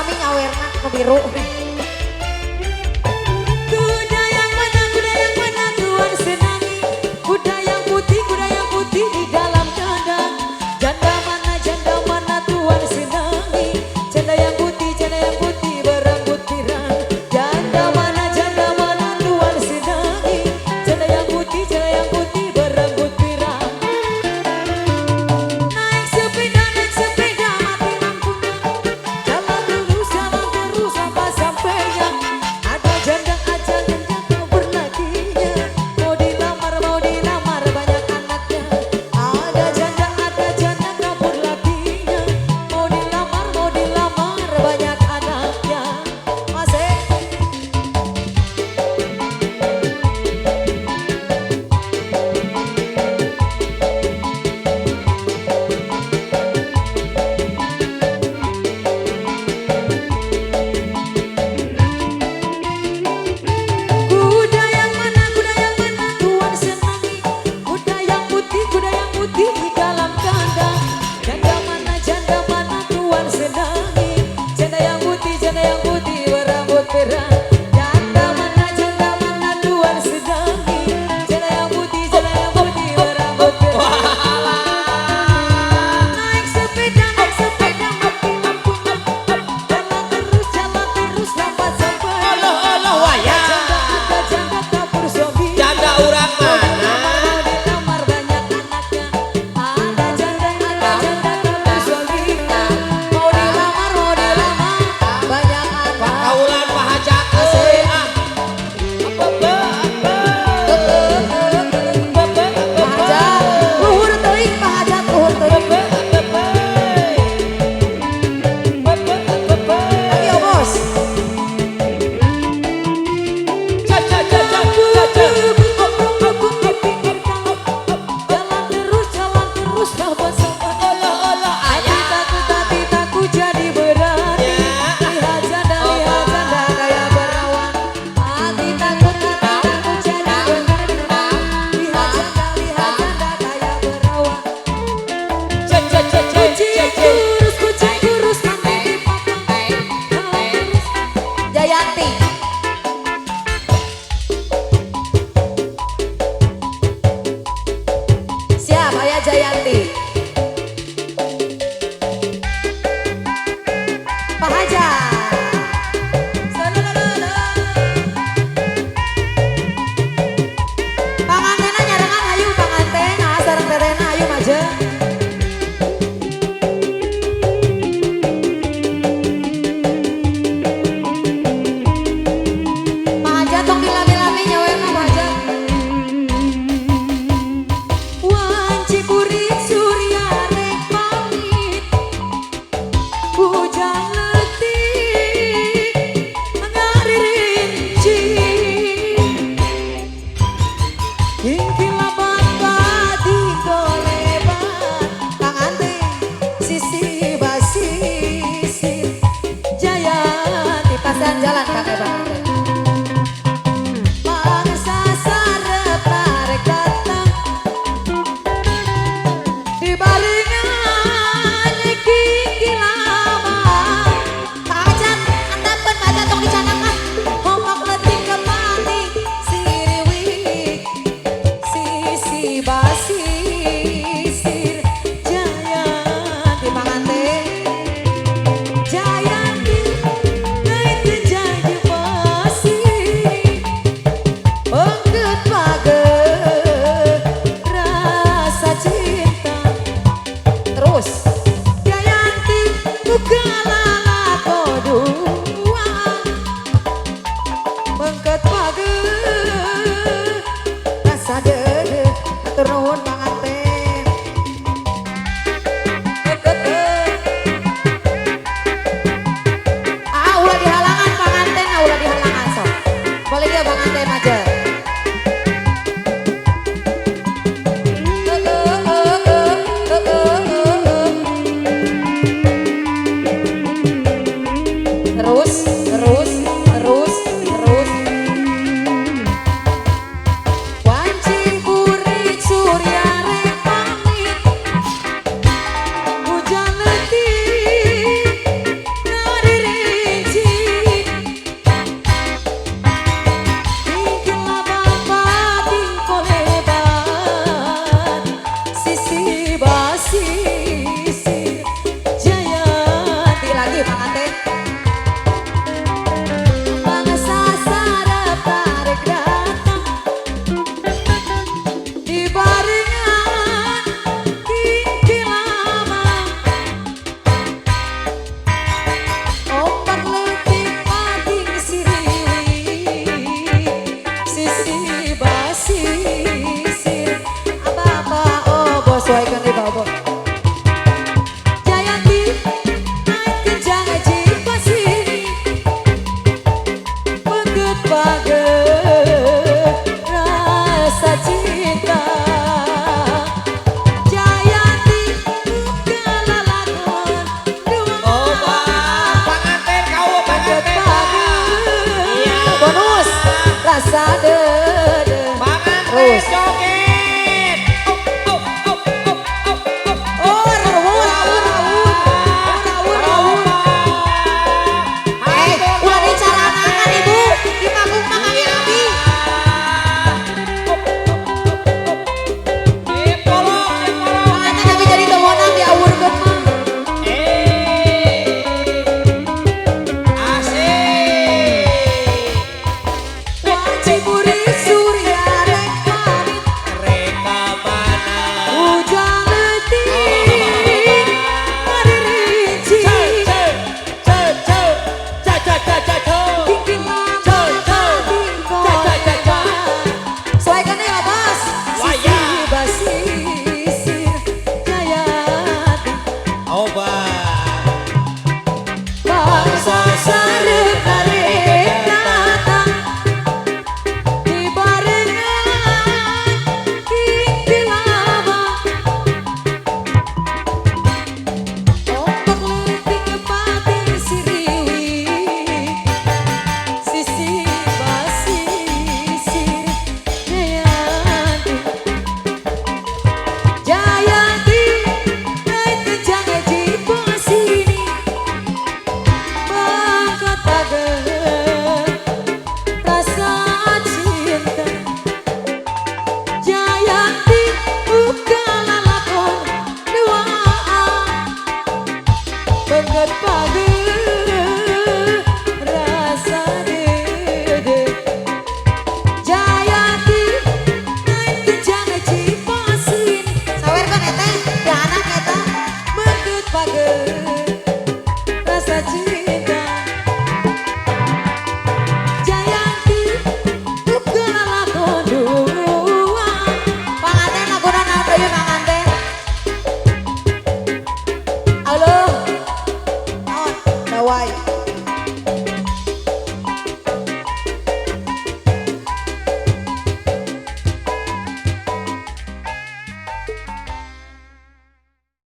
sami nyawerna ke biru. Kuda yang mana tuan senangi. Kuda yang putih di dalam kandang. Janda mana tuan senangi. Janda yang putih berambut pirang. Janda mana tuan senangi. Janda yang putih berambut pirang. Naik sepeda mati lampunya. Jalan terus sampai sampainya. Ada janda kabur lakinya. Mau dilamar banyak anaknya. Ada janda kabur lakinya. Mau dilamar banyak anaknya. Masih kuda yang mana tuan senangi. Kuda yang putih di dalam kandang. Janda mana tuan senangi. Janda yang putih berambut pirang. Janda mana tuan senangi. Janda yang putih berambut pirang. Naik sepeda mati lampunya. Jalan terus sampai sampai. Allah wayah. Ada janda kabur suami. Janda urang mana? Mau dilamar banyak anaknya. Ada janda kabur suaminya. Mau dilamar banyak anak. Kaulan pahajak euy ah. Pahajat, luhur teuing pahajat, luhur teuing. Lagi Bos. Caca. Aku kepikir kalau jalan terus sahabat-sahabat. Allah Hati takut jadi berani. Lihat janda kayak berawan. Hati takut jadi berani. Lihat janda kayak berawan. Kucing kurus kambing dipotong. Jayanti. Siap, Ayah Jayanti. Pak Haja. Pangantena nyarengan ayu pangantena sareng tetena ayu maje. Pak Haja tong dilami-lami nyawerna Pak Haja. Wanci kuring surya rek pamit. Hujan letih ngaririnci. Ingkilah bangkati goleban. Panganteng sisi basisir. Jaya di pasan jalan kakek bangkeng. Bangsa sarep tarik datang. Di baringan kiki lama. Pahajat antapeun Pahajat tong dicanangkan. Homak letih kepaning siriwik. Sisi basisir. Jayanti panganteng. Jayanti naik jadi basir. Bangket page rasa cinta. Terus Jayanti buka lala dua. Bangket page rasa dede. Atur nuhun panganten. Ulah dihalangan panganten, ulah dihalangan sok. Boleh dia panganten aja. bagus. Joget. Oh, rawur. Ulah dicaranakan ibu di panggung Kang Abi. Pengantin Abi jadi domonan di awur gemang. Ciburi surya rekamin hujan letih maririnci bikin lama tadi kota. Selaikan ya bos. Waya. Basisir Jayati bangsa